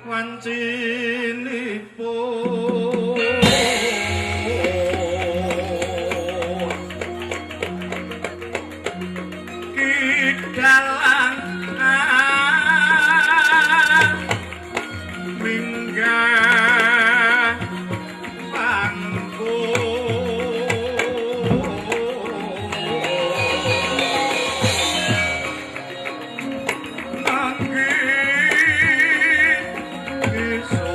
wancinipun kidalang minggah pangku nanggi iso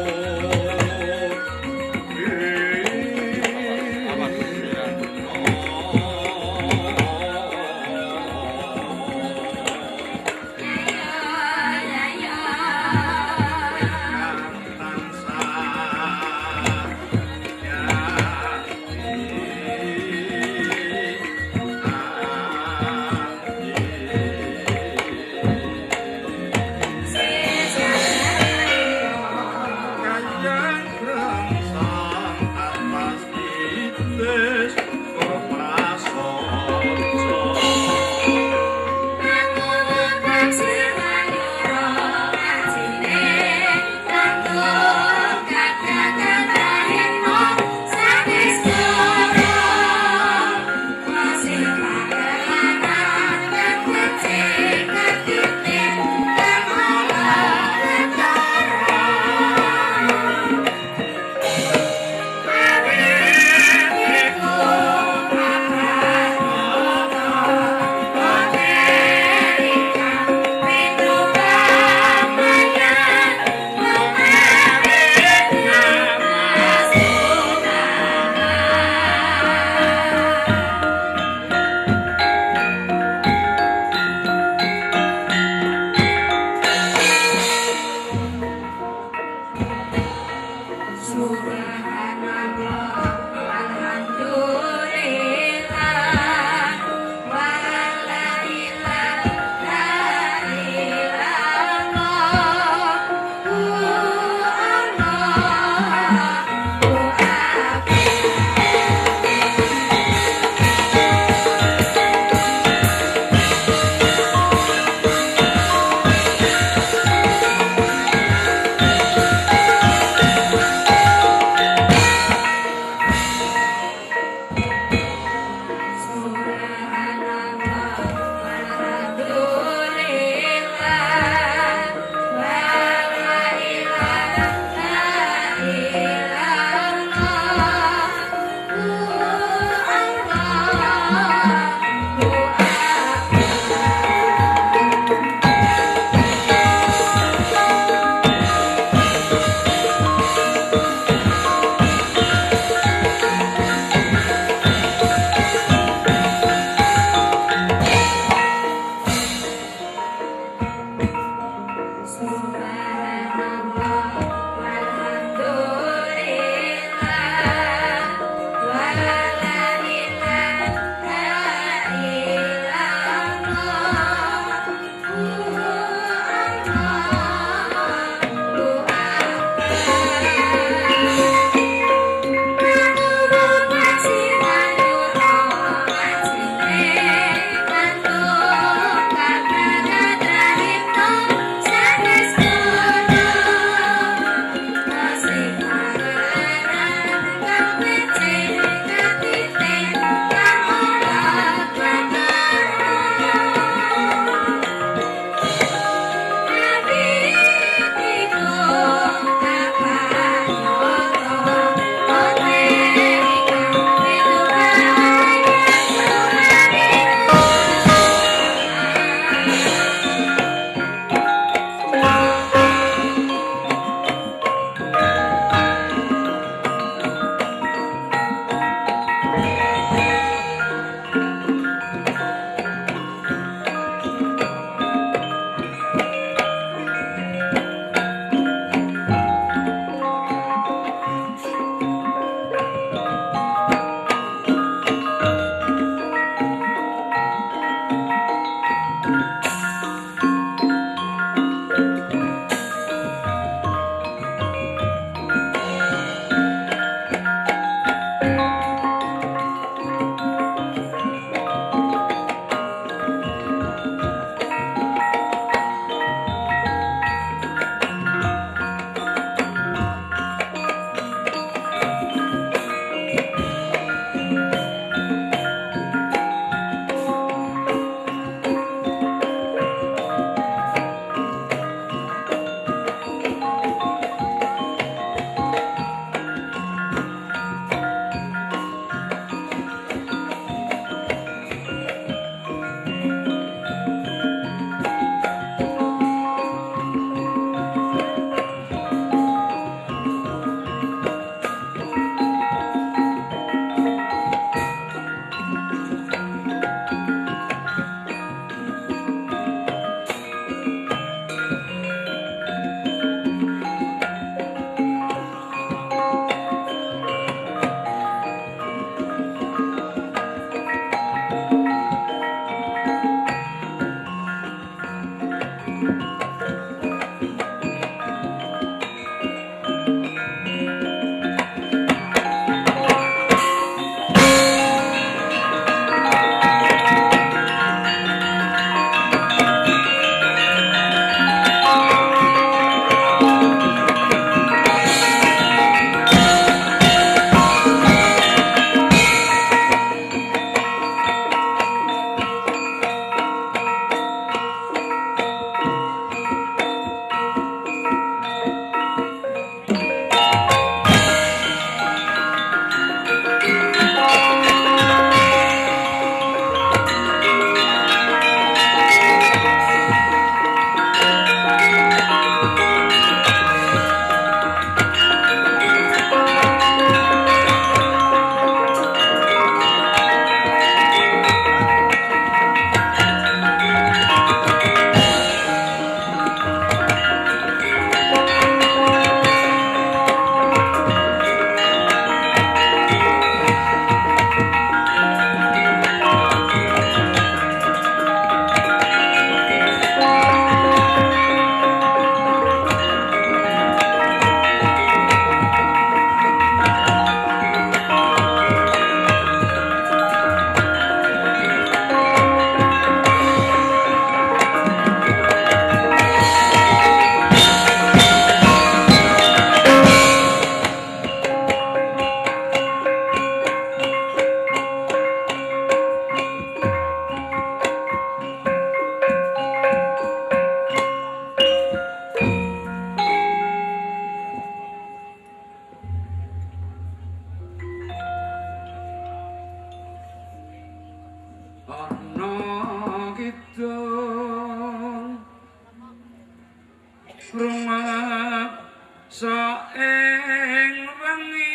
ing wengi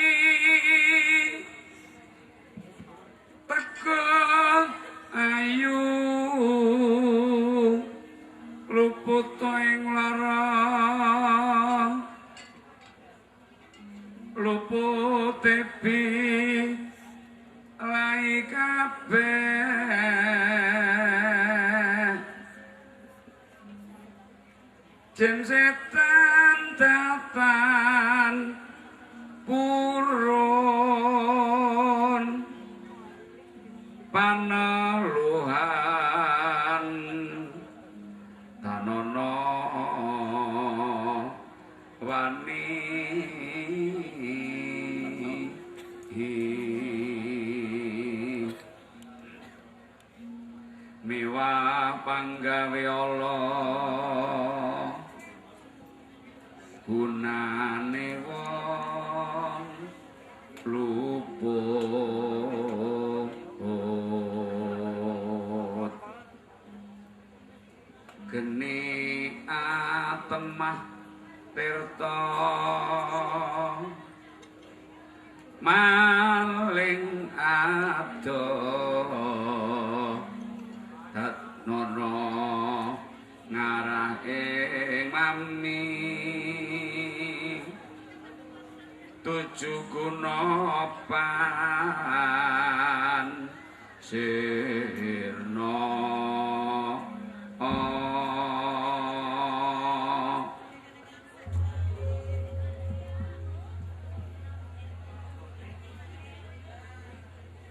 teka ayu luput ing lara luput tepi lai kabeh jen setan datan purun paneluhan tanono wani miwa panggawe Allah gunane wong luput geni atemah tirta maling adoh tatnono ngarah ing mami tuju gunopan sirna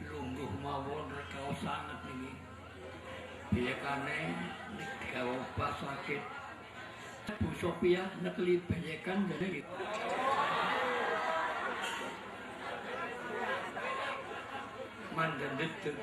lungguh mawon rekaos sanget niki biyekane nek gawe pas sakit Bu Sophia nekli beyekan jadi mandan itu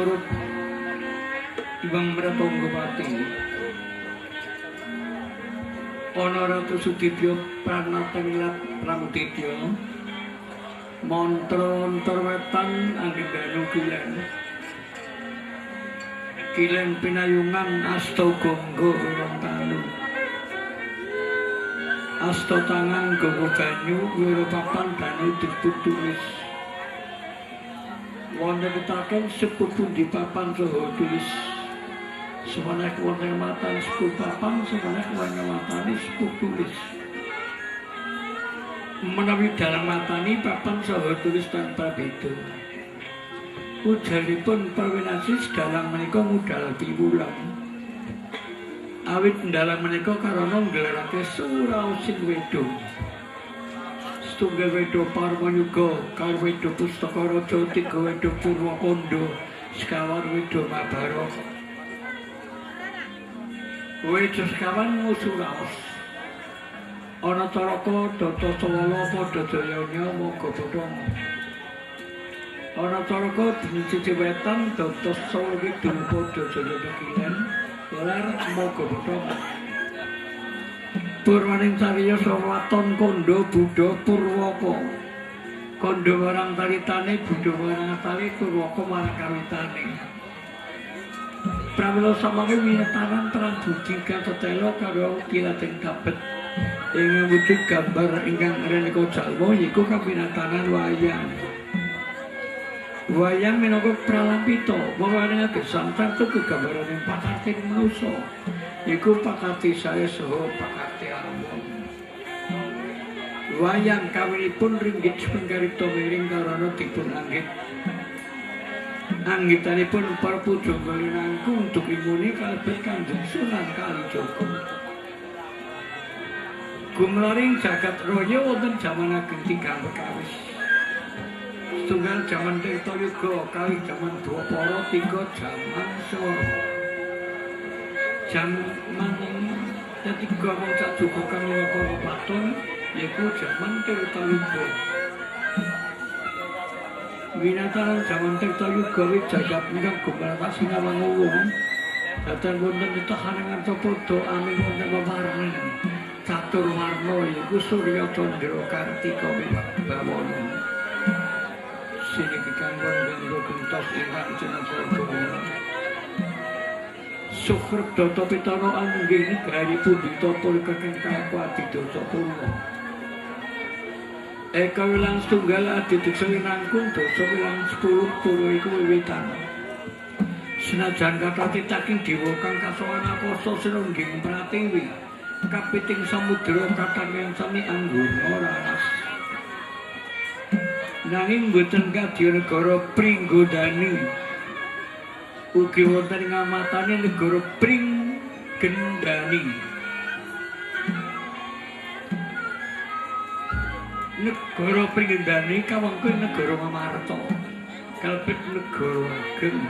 miturut Ibang Pratonggopati ana Ratu Sudibya Pranatenglat Pramudidya mantra wetan anggeganu kilen pinayungan asta gangga rontanu asta tangan gangga banyu wira papan danu diputulis wonten taken sepuh pundi papan saha tulis semenek wonten matan sepuh papan semenek wonten matani sepuh tulis menawi dalam matani papan saha tulis tanpa beda ujaripun perwinasis dalam menika mudal piwulang awit dalam menika karana nggelarake suraosin wedha setunggal wedha Parmayuga kalih wedha Pustaka Raja tiga wedha Purwakanda sekawan wedha Mahabharata wedha sekawan suraos ana caraka data sawala padha jayanya monggo padha ana caraka dene wetan data sawala kidul padha jaya kilen lar monggo padha Purwaning cariya sawaton kandha Buddha Purwaka kandha marang taritane Buddha marang tali Purwaka marang kawitane pramila samangke winetanan terang budi katetela karo kilating kapet ing wujud gambar ingkang reneka jalma yiku kabinatanan wayang wayang minangka pralampita mawaning gesang satu kegambaran pakating manusa iku pakati sae saha pakati alam wayang kawinipun ringgit pengkaripta miring karana dipun anggit anggitanipun para pujangga nangkung untuk imuni kalebet Kanjeng Sunan Kalijaga gumlaring jagat raya wonten jaman ageng tigang perkawis setunggal jaman Tirta Yuga kalih jaman Dwapara tiga jaman Sora jaman ketiga mangsa juga kang para paton yaiku jaman Tirta Yuga winataran jaman Tirta Yuga wit jagat ingkang gumantar sinawang wong dhateng wonten tetahanan Capada amin wonten pewarna catur warna yaiku Surya Candra Kartika Wibawana sinikikan wonten gentos ingkang jenengan Sukrep Data Pitana anggih negari pundhita pun kakeng kakwati dosa purwa Eka wilang setunggal adidiksa winangkung dosa wilang 10 purwa iku wiwitan senajan kata titaking dewa kang kasowan akosa sinungging pratiwi kapiting samudra katangen sami angguna raras nanging boten kadya negara Pringgodani ugi wonten ngamatane negara Pringgendani negara Pringgendani kawengku negara Mamarta kalebet negara ageng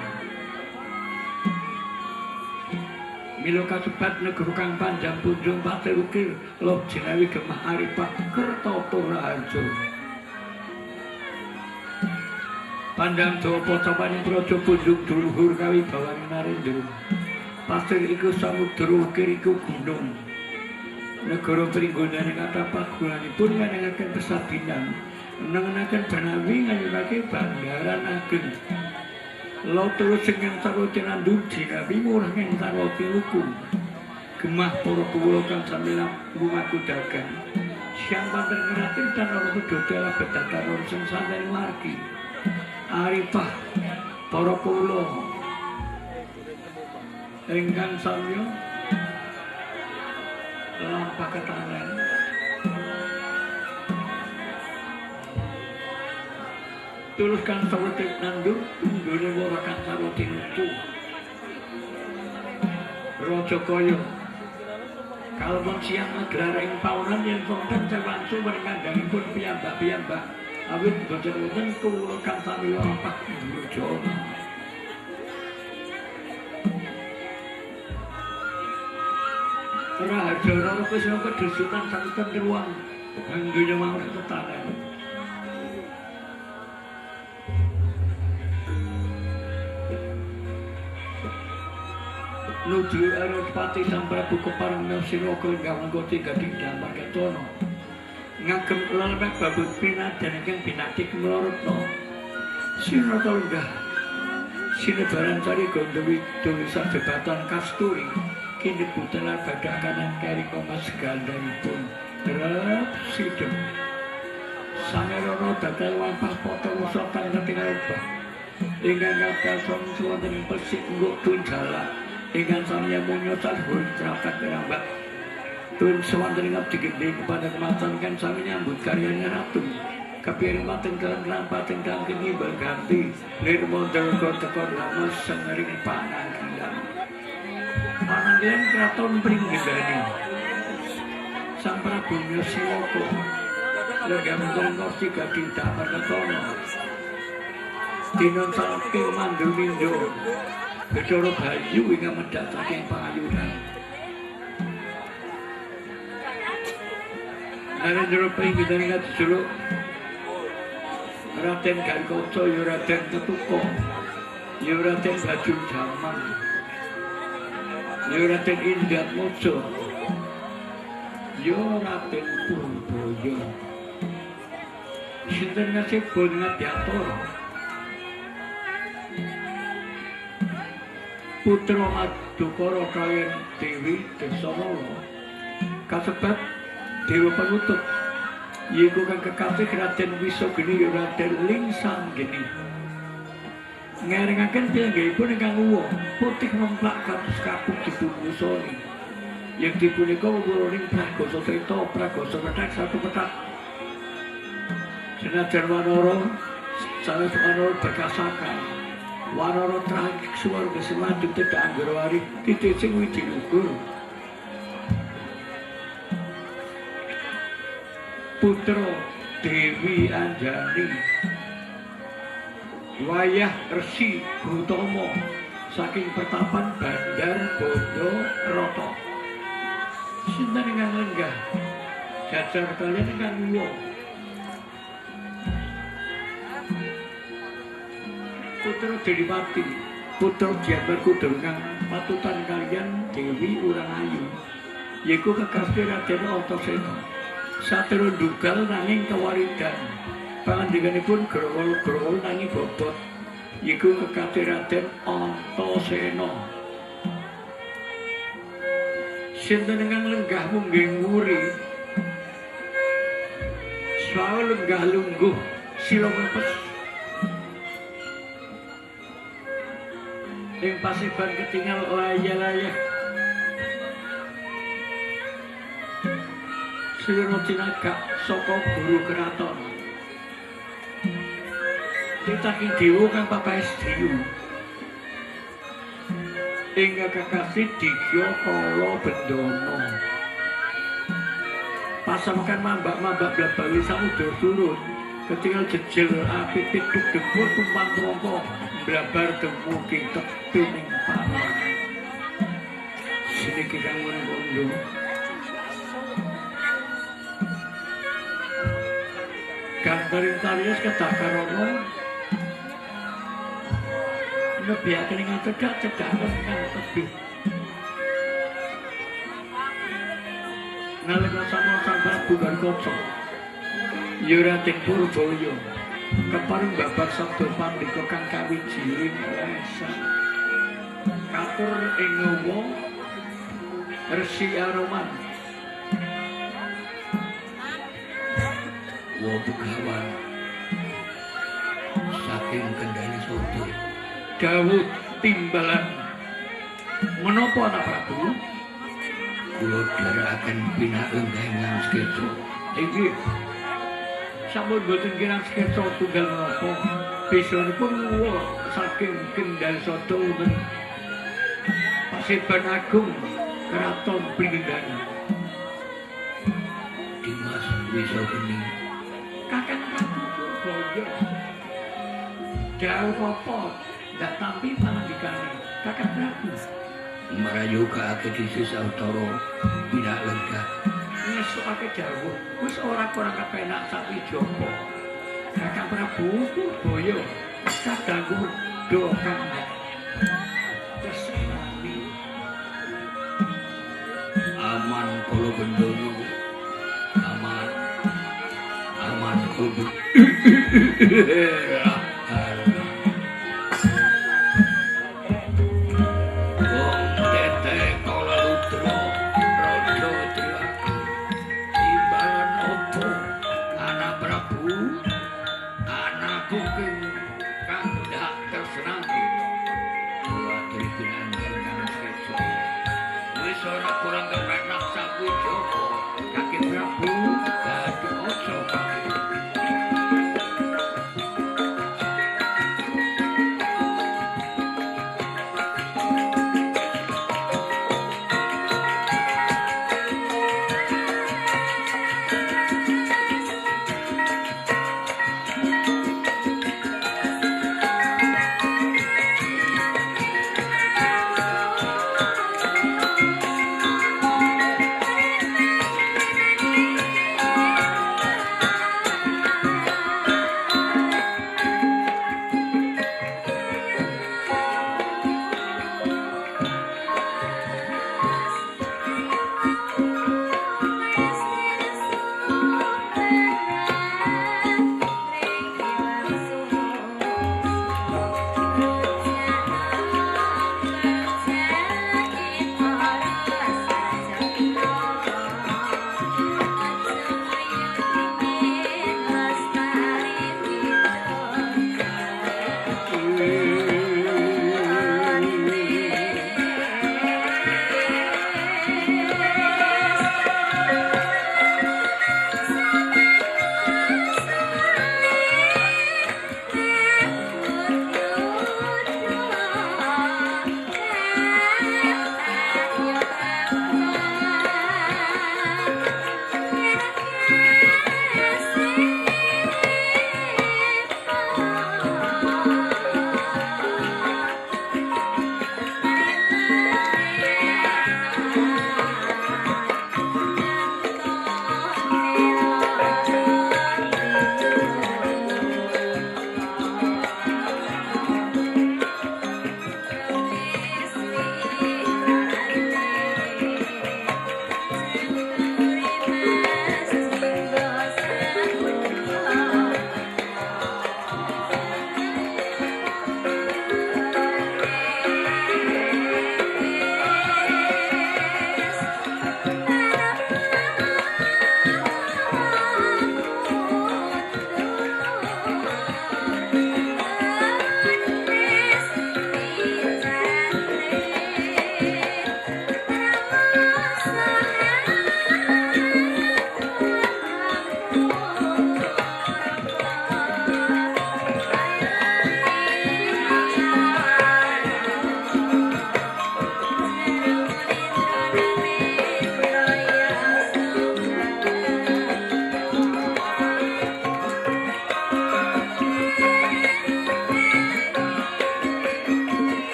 mila kasebat negara kang panjang punjung pate ukir lob jenawi gemah aripah Kertapura Harja pandang Dwapa sapaning praja punjung duluhur kawibawaning Narendra pasir iku samudra ukir iku gunung negara Pringgodani kathah pagunanipun nganengaken pesabinan nengenaken banawi nganyurake bandaran ageng Laut terus sing sarwa tinandur jinawi murah ing sarwa tiluku gemah para kawula kang sami lumaku dagang siang panten ngiratin dan ora bedodel bedakaron sing santen margi aripah para kawula ingkang samya lampah ketanan tuluskan sawetik nandur tunggone ora kang sarwa tinutu Raja Kaya kalpun siang gelar ing paunan yen wonten cewangsu merengandangipun piyambak-piyambak awit boten wonten kawula kang sami lampah Raja Raja ora wis kedusutan santen ruang anggonya mau tetanen nuju Eropati Sang Prabu Keparengna Siraka gawang koti gading damar ketono ngagem lelebek babut pinadan ingkang binakti kemlorotno Sinata lenggah sinebaran cari gondowi tulisan jebatan kasturi kini butelan badak kanan keri komas gandhanipun derep sidem sangerono datel wampah poto wusotan ketingal obah ingkang kakason wonten pesik nguk tunjala ingkang samya munyo salhur terakat kerambak tun sewantun ngabdi gede kepada kematan kan sami nyambut karyanya ratu kapiring mateng dalam rampating dalam kini berganti nirmo delkor tekor lama sengering pananggilan pananggilan keraton pringgendani Sang Prabu Siloko lega mendereng korti gading damar ketono dinon saking mandu mindo Bedoro Bayu hingga mendat saking pangayunan Narendra Pringgitan ingat disuruh Raden Garikoco, Raden Tetuko, Raden Bajul Jaman, Raden Indat Mojo, Raden Purboyo. Sinten ngasih bongat diatur. Putra Madukara kaliyan Dewi Desarola. Kasebat Dewa Penutup yaiku kang kekasih Raden Wisogeni Raden Lingsanggeni ngarengaken piyambakipun ingkang uwa putih nemplak kados kapuk dipun wusoni yang dipunika wuruning Pragosa Trita Pragosa Petak satu petak senajan wanara sanes wanara bekasakan wanara tragik suwarga selanjut tidak anggerwari titik sing wiji lugur Putra Dewi Anjani wayah Resi Hutomo saking pertapan Bandar Bondo Roto sinten ingkang lenggah jajar kalian ingkang uwa Putra Deliwati Putra Diambar Kudungan patutan kalian Dewi Urangayu yaiku kekasih Raden Antasena satero dugal nanging kewaridan pangandikanipun growol-growol nanging bobot yiku kekasih Raden Antasena sinten ingkang lenggah munggih nguri saha lenggah lungguh sila mepes ing pasiban ketingal layah-layah Sirino Cinagak saka guru keraton Titaking dewa kang papaes diyu Ingga kekasih Digya Kala Bendana pasamukan mambak-mambak blabawi samudra turun ketingal jejel api pituk dempur tumpang trompo blabar dumugi tepining pawon siniki kang ngono Gantaring Tarius Kedakarono nebiaken ingkang cedhak-cedhaken ingkang tebih nalika sama Sang Prabu Garikoco Raden Purboyo kepareng babar sabda pandhika kang kawijining lesan katur ing ngawa Resi Aroman wa begawan saking Kendhali Sodo dawuh timbalan menapa anak Prabu kula dherekaken pinaken ingkang sketsa inggih sampun boten kirang sketsa tunggal menapa bisanipun kula saking Kendhali Sodo wonten Pasiban Agung Keraton Pringgendani Dimas Wisogeni Kakang Prabu Purboyo dawuh apa ndak tampi panandikane Kakang Prabu marayogake dhisik sawetara pinak lenggah ngesukake dawuh wis ora kurang kepenak sapi japa Kakang Prabu Purboyo kadangku do kang tresnani aman kula bendoro aman aman kudu Om tete kala rudra raja triwati timbalan opo anak Prabu anakku kang dak tersenangi kula trikinan ingkang sesa wis ora kurang kepenak sapu Joko Kakek Prabu dadi ojo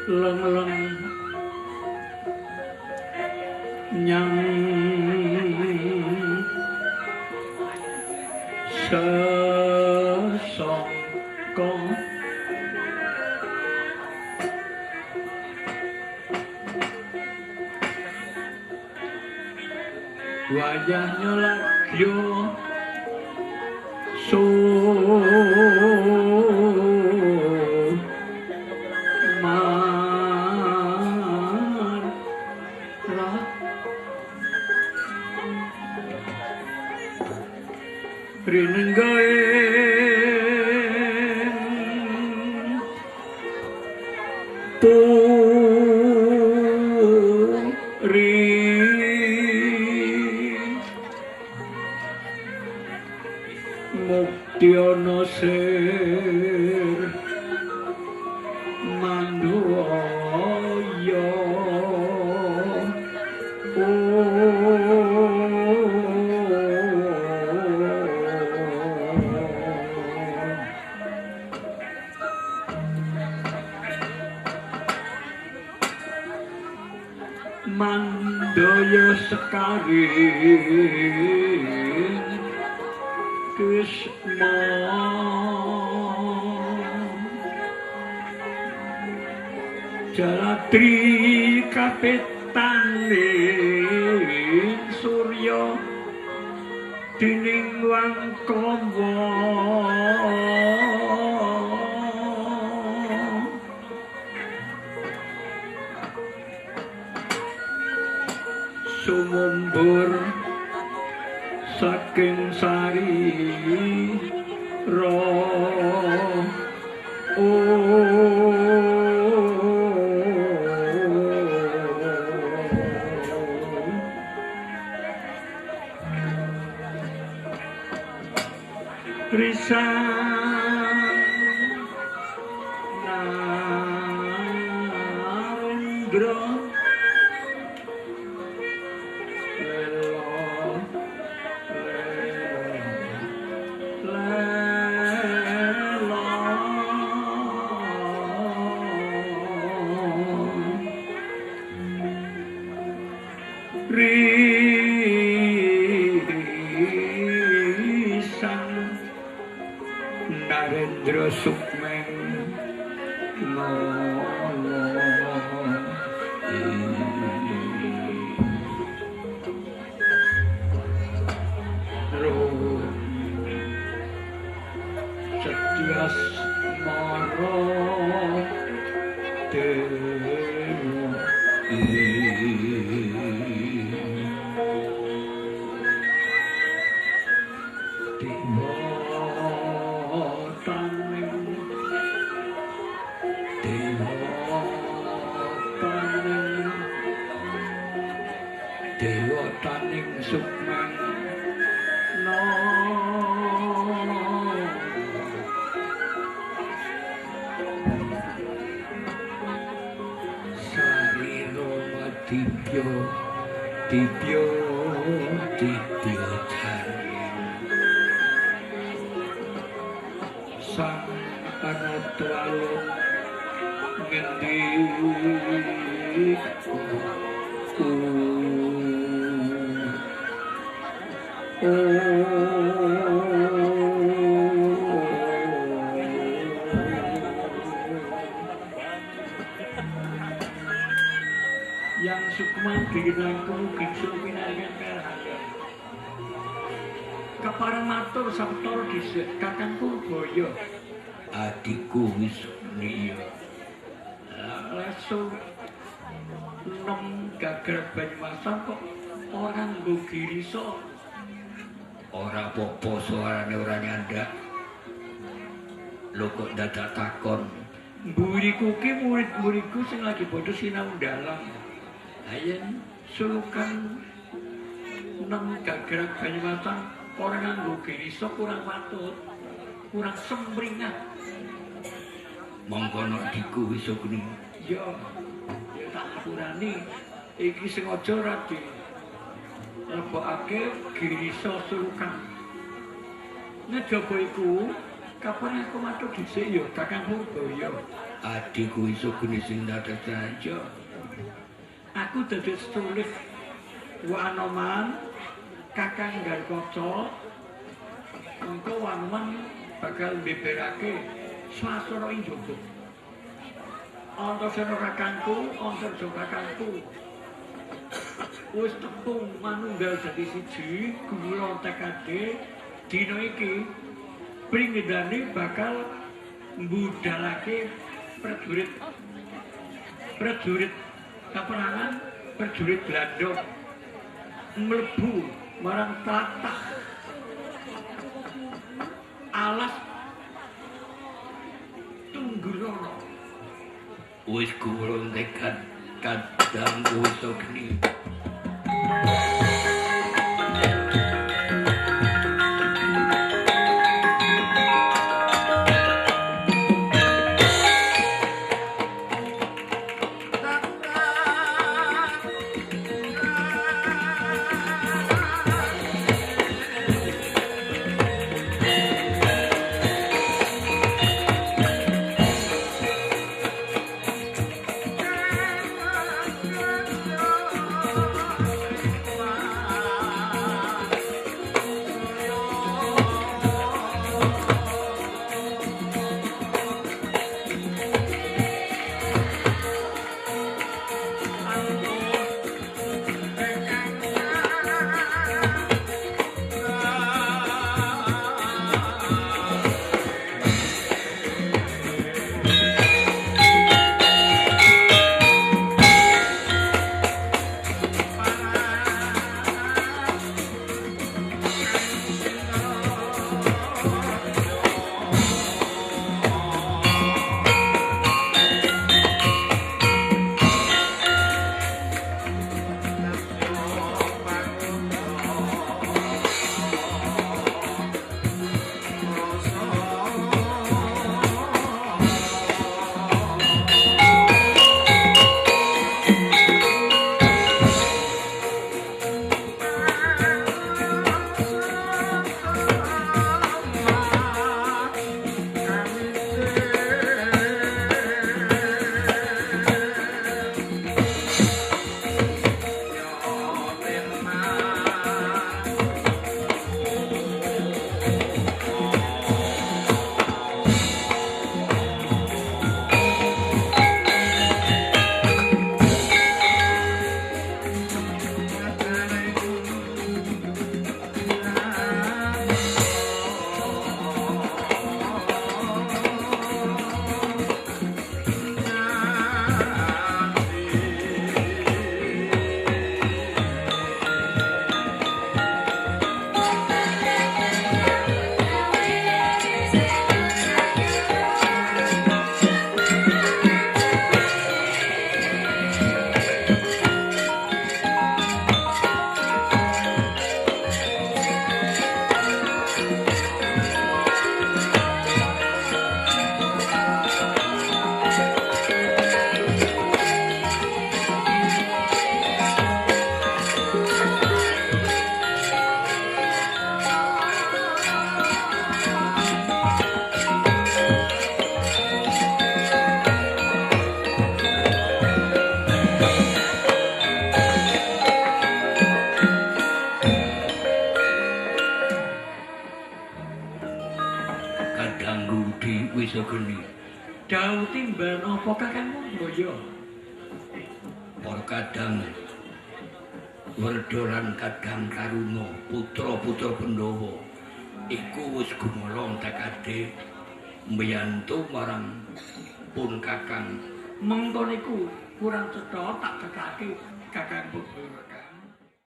leng-leng nyang sesongko wajahnya lagyo rinenggaeng puri muktiana sir manduaya mandaya sekari Krishna Jalatri kapitaning Surya dining wangkama sumumbur saking sari Risan Narendra Risan Narendra Sukmeng Setias Maro Dewa taning sukmeng no sariro madibyo dibyo dibyo taring sang anatwalung ngendik yang sukma dinangku biksu pinangan kalahayan keparang matur sabtor dhisik kakangku boyo adikku wis niya lesu nom gagal Banyumasan kok orang nggo girisa ora apa-apa suarane ora nyandak lho kok dadak takon mburiku ki murid-muridku sing lagi padha sinau dalang ayen sulukan nang gagal Banyumasan ora nganggo girisa kurang patut kurang semringat monggo nek diku wis kene ya tak aturani iki sing aja ora di lebokake girisa sulukan ngejaba iku kapan aku matur dhisik ya Kakang Purbaya Adikku iso geni sing dados raja. Aku dadi tulis Wanoman Kakang Garkaca. Engko Wanoman bakal beberake swasana ing jaba. Antasena kakangku, Antarja kakangku. Wis tepung manunggal dadi siji, gumula tekade dina iki pringgedane bakal mbudalake prajurit kaperangan prajurit Belanda mlebu marang tlatah alas Tunggulana. Wis kula tekad kadang wis geni. Sogeni. Dawuh timbal apa kakangmu mboyo? Para kadang Werdolan Kadang Karuna putra-putra Pandhawa iku wis gumolong tekade mbiyantu marang pun kakang. Mengko niku kurang cetha tak cekake kakang Putra.